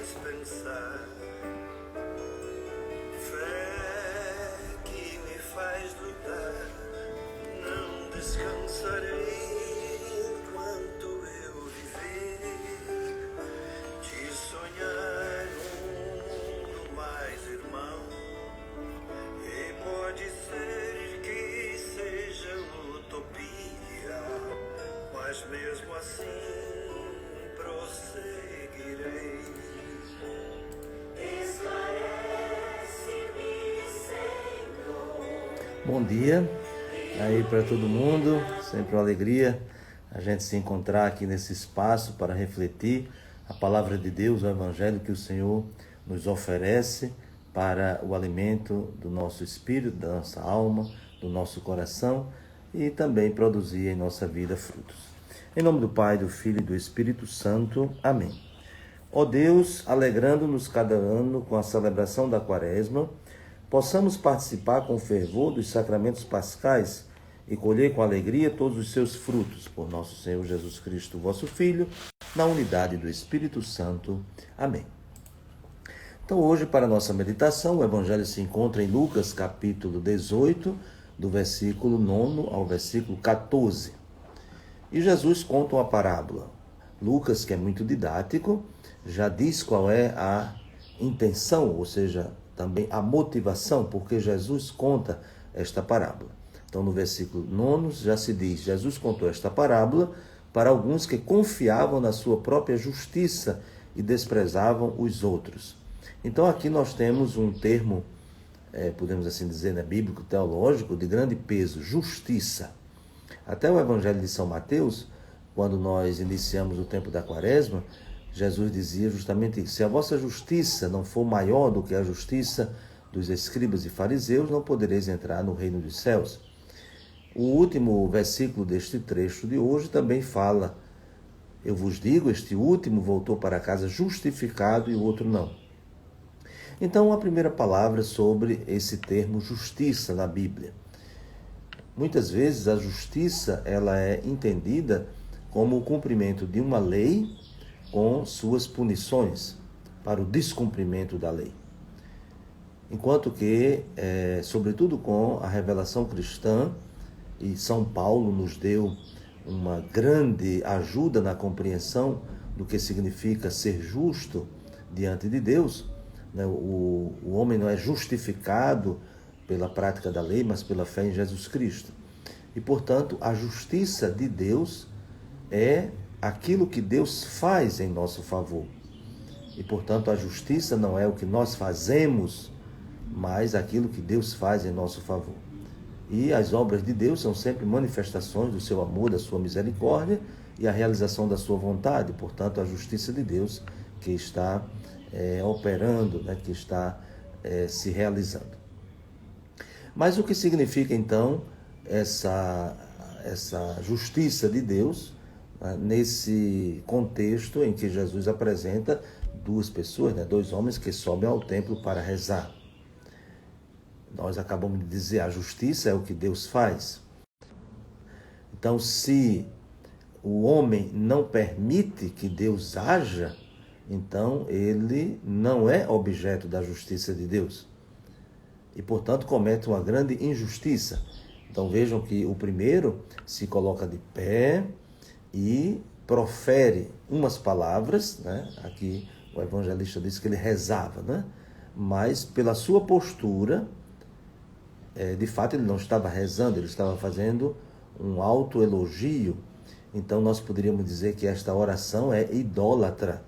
faz pensar, fé que me faz lutar. Não descansarei enquanto eu viver, de sonhar um mundo mais irmão. E pode ser que seja utopia, mas mesmo assim prosseguirei. Esclarece-me, Senhor. Bom dia aí para todo mundo, sempre uma alegria a gente se encontrar aqui nesse espaço para refletir a palavra de Deus, o Evangelho que o Senhor nos oferece para o alimento do nosso espírito, da nossa alma, do nosso coração e também produzir em nossa vida frutos. Em nome do Pai, do Filho e do Espírito Santo. Amém. Ó Deus, alegrando-nos cada ano com a celebração da Quaresma, possamos participar com fervor dos sacramentos pascais e colher com alegria todos os seus frutos, por nosso Senhor Jesus Cristo, vosso Filho, na unidade do Espírito Santo. Amém. Então hoje, para a nossa meditação, o Evangelho se encontra em Lucas capítulo 18, do versículo 9 ao versículo 14. E Jesus conta uma parábola. Lucas, que é muito didático, já diz qual é a intenção, ou seja, também a motivação, porque Jesus conta esta parábola. Então, no versículo 9 já se diz, Jesus contou esta parábola para alguns que confiavam na sua própria justiça e desprezavam os outros. Então, aqui nós temos um termo, podemos assim dizer, bíblico, teológico, de grande peso, justiça. Até o Evangelho de São Mateus, quando nós iniciamos o tempo da Quaresma, Jesus dizia justamente isso: se a vossa justiça não for maior do que a justiça dos escribas e fariseus, não podereis entrar no reino dos céus. O último versículo deste trecho de hoje também fala: eu vos digo, este último voltou para casa justificado e o outro não. Então, a primeira palavra sobre esse termo justiça na Bíblia. Muitas vezes a justiça ela é entendida como o cumprimento de uma lei com suas punições para o descumprimento da lei. Enquanto que, sobretudo com a revelação cristã, e São Paulo nos deu uma grande ajuda na compreensão do que significa ser justo diante de Deus, né? O homem não é justificado pela prática da lei, mas pela fé em Jesus Cristo. E, portanto, a justiça de Deus é aquilo que Deus faz em nosso favor. E, portanto, a justiça não é o que nós fazemos, mas aquilo que Deus faz em nosso favor. E as obras de Deus são sempre manifestações do seu amor, da sua misericórdia e a realização da sua vontade. Portanto, a justiça de Deus que está operando, né, que está se realizando. Mas o que significa, então, essa justiça de Deus, né, nesse contexto em que Jesus apresenta duas pessoas, né, dois homens que sobem ao templo para rezar? Nós acabamos de dizer, a justiça é o que Deus faz. Então, se o homem não permite que Deus haja, então ele não é objeto da justiça de Deus. E, portanto, comete uma grande injustiça. Então, vejam que o primeiro se coloca de pé e profere umas palavras, né? Aqui o evangelista diz que ele rezava, né? Mas pela sua postura, de fato ele não estava rezando, ele estava fazendo um autoelogio. Então, nós poderíamos dizer que esta oração é idólatra.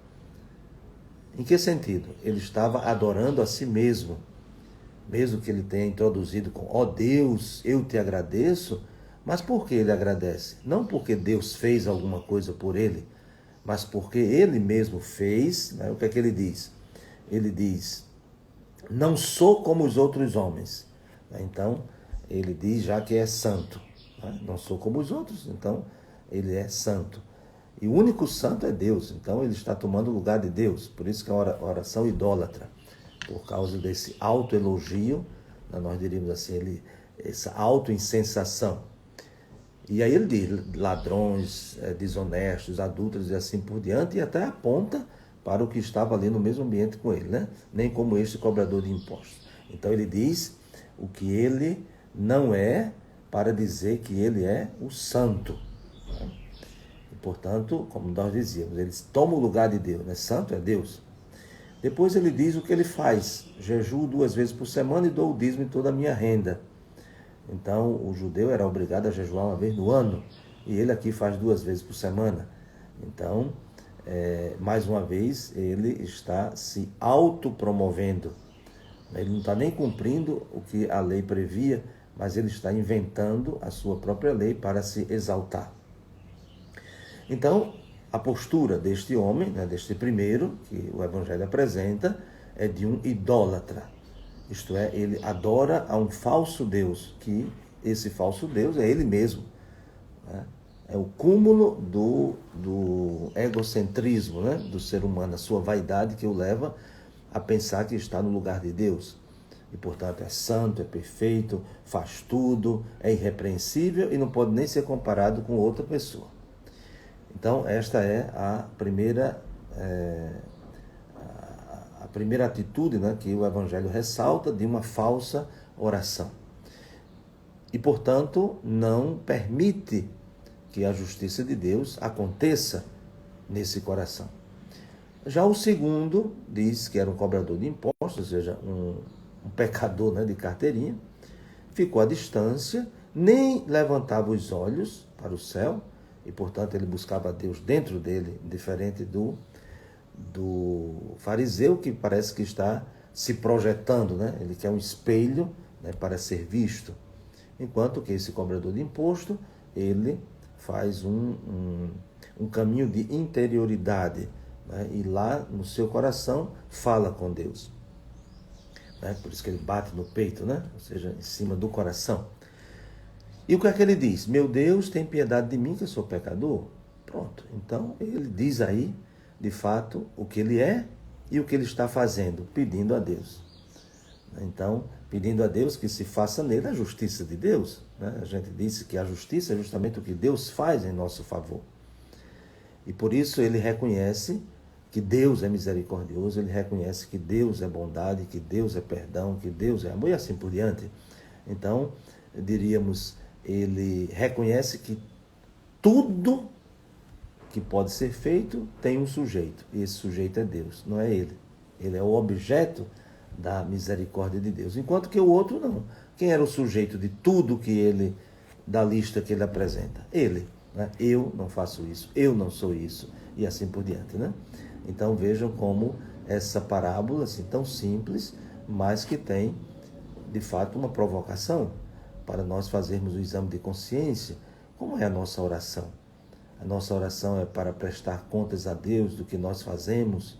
Em que sentido? Ele estava adorando a si mesmo. Mesmo que ele tenha introduzido com ó Deus, eu te agradeço, mas por que ele agradece? Não porque Deus fez alguma coisa por ele, mas porque ele mesmo fez, né? O que é que ele diz? Ele diz, não sou como os outros homens. Então, ele diz já que é santo. Né? Não sou como os outros, então ele é santo. E o único santo é Deus, então ele está tomando o lugar de Deus. Por isso que é uma oração idólatra. Por causa desse autoelogio, nós diríamos assim, essa autoinsensação. E aí ele diz, ladrões, desonestos, adúlteros e assim por diante, e até aponta para o que estava ali no mesmo ambiente com ele, né? Nem como este cobrador de impostos. Então ele diz o que ele não é, para dizer que ele é o santo. Né? E, portanto, como nós dizíamos, ele toma o lugar de Deus, né? Santo é Deus. Depois ele diz o que ele faz: jejuo 2 vezes por semana e dou o dízimo em toda a minha renda. Então o judeu era obrigado a jejuar 1 vez no ano, e ele aqui faz 2 vezes por semana. Então, mais uma vez, ele está se autopromovendo. Ele não está nem cumprindo o que a lei previa, mas ele está inventando a sua própria lei para se exaltar. Então, a postura deste homem, né, deste primeiro, que o Evangelho apresenta, é de um idólatra. Isto é, ele adora a um falso Deus, que esse falso Deus é ele mesmo. Né? É o cúmulo do egocentrismo, né, do ser humano, a sua vaidade que o leva a pensar que está no lugar de Deus. E, portanto, é santo, é perfeito, faz tudo, é irrepreensível e não pode nem ser comparado com outra pessoa. Então, esta é a primeira atitude, né, que o Evangelho ressalta de uma falsa oração. E, portanto, não permite que a justiça de Deus aconteça nesse coração. Já o segundo diz que era um cobrador de impostos, ou seja, um pecador, né, de carteirinha, ficou à distância, nem levantava os olhos para o céu, e, portanto, ele buscava Deus dentro dele, diferente do fariseu, que parece que está se projetando, né? Ele quer um espelho, né, para ser visto. Enquanto que esse cobrador de imposto, ele faz um caminho de interioridade, né? E lá no seu coração fala com Deus. Né? Por isso que ele bate no peito, né? Ou seja, em cima do coração. E o que é que ele diz? Meu Deus, tem piedade de mim, que eu sou pecador. Pronto. Então, ele diz aí, de fato, o que ele é e o que ele está fazendo, pedindo a Deus. Então, pedindo a Deus que se faça nele a justiça de Deus. Né? A gente disse que a justiça é justamente o que Deus faz em nosso favor. E por isso ele reconhece que Deus é misericordioso, ele reconhece que Deus é bondade, que Deus é perdão, que Deus é amor e assim por diante. Então, diríamos, ele reconhece que tudo que pode ser feito tem um sujeito, e esse sujeito é Deus, não é ele. Ele é o objeto da misericórdia de Deus, enquanto que o outro não. Quem era o sujeito de tudo que ele, da lista que ele apresenta? Ele. Né? Eu não faço isso, eu não sou isso, e assim por diante. Né? Então vejam como essa parábola, assim, tão simples, mas que tem, de fato, uma provocação para nós fazermos o exame de consciência. Como é a nossa oração? A nossa oração é para prestar contas a Deus do que nós fazemos,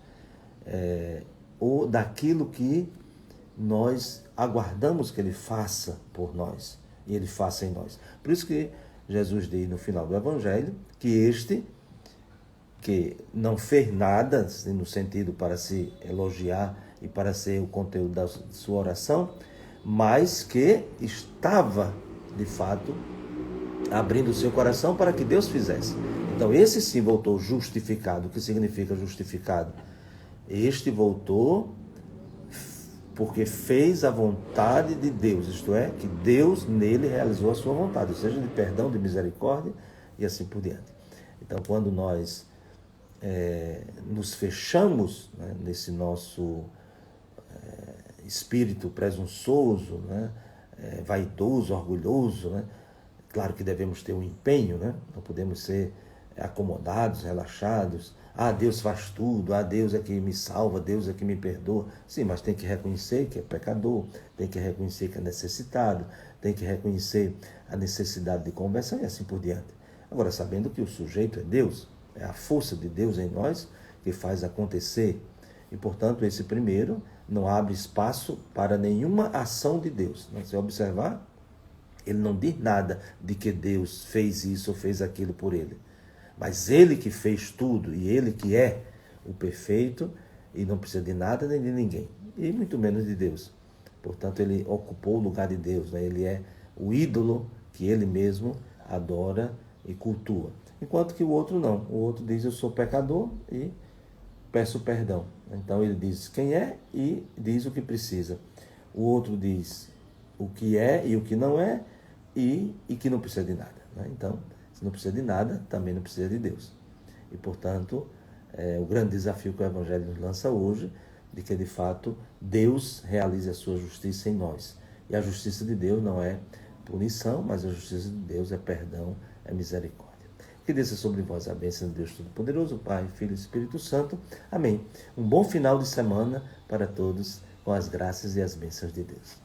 ou daquilo que nós aguardamos que Ele faça por nós, e Ele faça em nós. Por isso que Jesus diz no final do Evangelho que este, que não fez nada, assim, no sentido para se elogiar e para ser o conteúdo da sua oração, mas que estava, de fato, abrindo o seu coração para que Deus fizesse. Então, esse sim voltou justificado. O que significa justificado? Este voltou porque fez a vontade de Deus, isto é, que Deus nele realizou a sua vontade, ou seja, de perdão, de misericórdia e assim por diante. Então, quando nós nos fechamos, né, nesse nosso espírito presunçoso, né, vaidoso, orgulhoso, né, claro que devemos ter um empenho, né, não podemos ser acomodados, relaxados. Ah, Deus faz tudo, ah, Deus é que me salva, Deus é que me perdoa. Sim, mas tem que reconhecer que é pecador, tem que reconhecer que é necessitado, tem que reconhecer a necessidade de conversão e assim por diante. Agora, sabendo que o sujeito é Deus, é a força de Deus em nós que faz acontecer. E, portanto, esse primeiro não abre espaço para nenhuma ação de Deus. Se observar, ele não diz nada de que Deus fez isso ou fez aquilo por ele. Mas ele que fez tudo e ele que é o perfeito e não precisa de nada nem de ninguém, e muito menos de Deus. Portanto, ele ocupou o lugar de Deus, né? Ele é o ídolo que ele mesmo adora e cultua. Enquanto que o outro não. O outro diz, eu sou pecador e peço perdão. Então ele diz quem é e diz o que precisa. O outro diz o que é e o que não é e que não precisa de nada. Né? Então, se não precisa de nada, também não precisa de Deus. E, portanto, o grande desafio que o Evangelho nos lança hoje, de que, de fato, Deus realize a sua justiça em nós. E a justiça de Deus não é punição, mas a justiça de Deus é perdão, é misericórdia. Que desça sobre vós a bênção de Deus Todo-Poderoso, Pai, Filho e Espírito Santo. Amém. Um bom final de semana para todos, com as graças e as bênçãos de Deus.